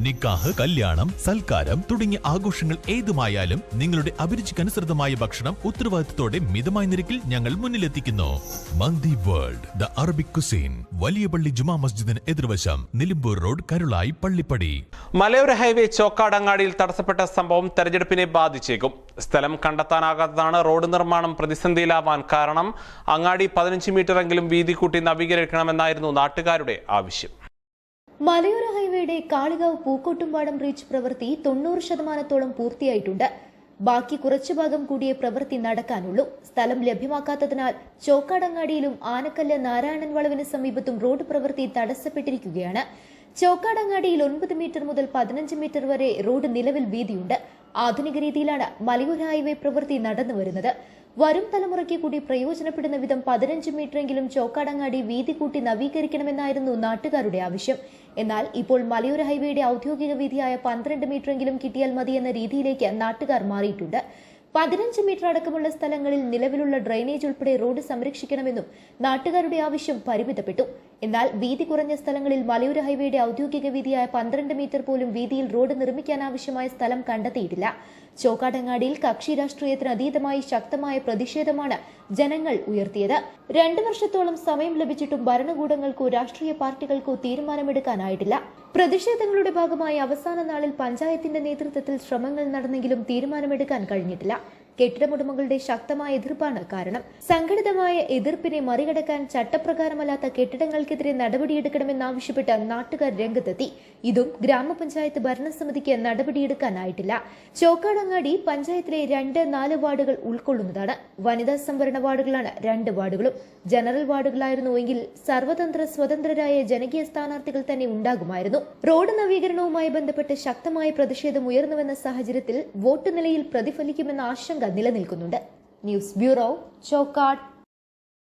നിക്കാഹ്, കല്യാണം, സൽക്കാരം തുടങ്ങിയ ആഘോഷങ്ങൾ ഏതുമായാലും നിങ്ങളുടെ അഭിരുചിക്കനുസൃതമായ ഭക്ഷണം ഉത്തരവാദിത്തത്തോടെ മിതമായ നിരക്കിൽ ഞങ്ങൾ മുന്നിലെത്തിക്കുന്നു. മന്തി വേൾഡ്, ദ അറബിക് കുസീൻ, വലിയ പള്ളി ജുമാ മസ്ജിദിന് എതിർവശം, നിലമ്പൂർ റോഡ്, കരുളായി, പള്ളിപ്പടി. മലയോര ഹൈവേ ചോക്കാടങ്ങാടിയിൽ തടസ്സപ്പെട്ട സംഭവം തെരഞ്ഞെടുപ്പിനെ ബാധിച്ചേക്കും. സ്ഥലം കണ്ടെത്താനാകാത്തതാണ് റോഡ് നിർമ്മാണം പ്രതിസന്ധിയിലാവാൻ കാരണം. അങ്ങാടി 15 മീറ്ററെങ്കിലും വീതി കൂട്ടി നവീകരിക്കണമെന്നായിരുന്നു നാട്ടുകാരുടെ ആവശ്യം. മലയോര ഹൈവേയുടെ കാളികാവ് പൂക്കോട്ടുംപാടം ബ്രിഡ്ജ് പ്രവൃത്തി 90% പൂർത്തിയായിട്ടുണ്ട്. ബാക്കി കുറച്ചു ഭാഗം കൂടിയേ പ്രവൃത്തി നടക്കാനുള്ളൂ. സ്ഥലം ലഭ്യമാക്കാത്തതിനാൽ ചോക്കാടങ്ങാടിയിലും ആനക്കല്ല് നാരായണൻ വളവിന് സമീപത്തും റോഡ് പ്രവൃത്തി തടസ്സപ്പെട്ടിരിക്കുകയാണ്. ചോക്കാടങ്ങാടിയിൽ 9 മീറ്റർ മുതൽ 15 മീറ്റർ വരെ റോഡ് നിലവിൽ വീതിയുണ്ട്. ആധുനിക രീതിയിലാണ് മലയോര ഹൈവേ പ്രവൃത്തി നടന്നുവരുന്നത്. വരും തലമുറയ്ക്ക് കൂടി പ്രയോജനപ്പെടുന്ന വിധം 15 മീറ്ററെങ്കിലും ചോക്കാടങ്ങാടി വീതി കൂട്ടി നവീകരിക്കണമെന്നായിരുന്നു നാട്ടുകാരുടെ ആവശ്യം. എന്നാൽ ഇപ്പോൾ മലയോര ഹൈവേയുടെ ഔദ്യോഗിക വീതിയായ 12 മീറ്ററെങ്കിലും കിട്ടിയാൽ മതിയെന്ന രീതിയിലേക്ക് നാട്ടുകാർ മാറിയിട്ടുണ്ട്. 15 മീറ്റർ അടക്കമുള്ള സ്ഥലങ്ങളിൽ നിലവിലുള്ള ഡ്രെയിനേജ് ഉൾപ്പെടെ റോഡ് സംരക്ഷിക്കണമെന്നും നാട്ടുകാരുടെ ആവശ്യം പരിമിതപ്പെട്ടു. എന്നാൽ വീതി കുറഞ്ഞ സ്ഥലങ്ങളിൽ മലയോര ഹൈവേയുടെ ഔദ്യോഗിക വീതിയായ 12 മീറ്റർ പോലും വീതിയിൽ റോഡ് നിർമ്മിക്കാനാവശ്യമായ സ്ഥലം കണ്ടെത്തിയിട്ടില്ല. ചോക്കാടങ്ങാടിയിൽ കക്ഷി രാഷ്ട്രീയത്തിന് അതീതമായി ശക്തമായ പ്രതിഷേധമാണ് ജനങ്ങൾ ഉയർത്തിയത്. 2 വർഷത്തോളം സമയം ലഭിച്ചിട്ടും ഭരണകൂടങ്ങൾക്കോ രാഷ്ട്രീയ പാർട്ടികൾക്കോ തീരുമാനമെടുക്കാനായിട്ടില്ല. പ്രതിഷേധങ്ങളുടെ ഭാഗമായി അവസാന നാളിൽ പഞ്ചായത്തിന്റെ നേതൃത്വത്തിൽ ശ്രമങ്ങൾ നടന്നെങ്കിലും തീരുമാനമെടുക്കാൻ കഴിഞ്ഞിട്ടില്ല. കെട്ടിടമുടമകളുടെ ശക്തമായ എതിർപ്പാണ് കാരണം. സംഘടിതമായ എതിർപ്പിനെ മറികടക്കാൻ ചട്ടപ്രകാരമല്ലാത്ത കെട്ടിടങ്ങൾക്കെതിരെ നടപടിയെടുക്കണമെന്നാവശ്യപ്പെട്ട് നാട്ടുകാർ രംഗത്തെത്തി. ഇതും ഗ്രാമപഞ്ചായത്ത് ഭരണസമിതിക്ക് നടപടിയെടുക്കാനായിട്ടില്ല. ചോക്കാടങ്ങാടി പഞ്ചായത്തിലെ 2-4 വാർഡുകൾ ഉൾക്കൊള്ളുന്നതാണ്. വനിതാ സംവരണ വാർഡുകളാണ് 2 വാർഡുകളും. ജനറൽ വാർഡുകളായിരുന്നുവെങ്കിൽ സർവതന്ത്ര സ്വതന്ത്രരായ ജനകീയ സ്ഥാനാർത്ഥികൾ തന്നെ ഉണ്ടാകുമായിരുന്നു. റോഡ് നവീകരണവുമായി ബന്ധപ്പെട്ട് ശക്തമായ പ്രതിഷേധം ഉയർന്നുവെന്ന സാഹചര്യത്തിൽ വോട്ട് നിലയിൽ പ്രതിഫലിക്കുമെന്ന ആശങ്ക നിലനിൽക്കുന്നുണ്ട്. News bureau, Chokkad.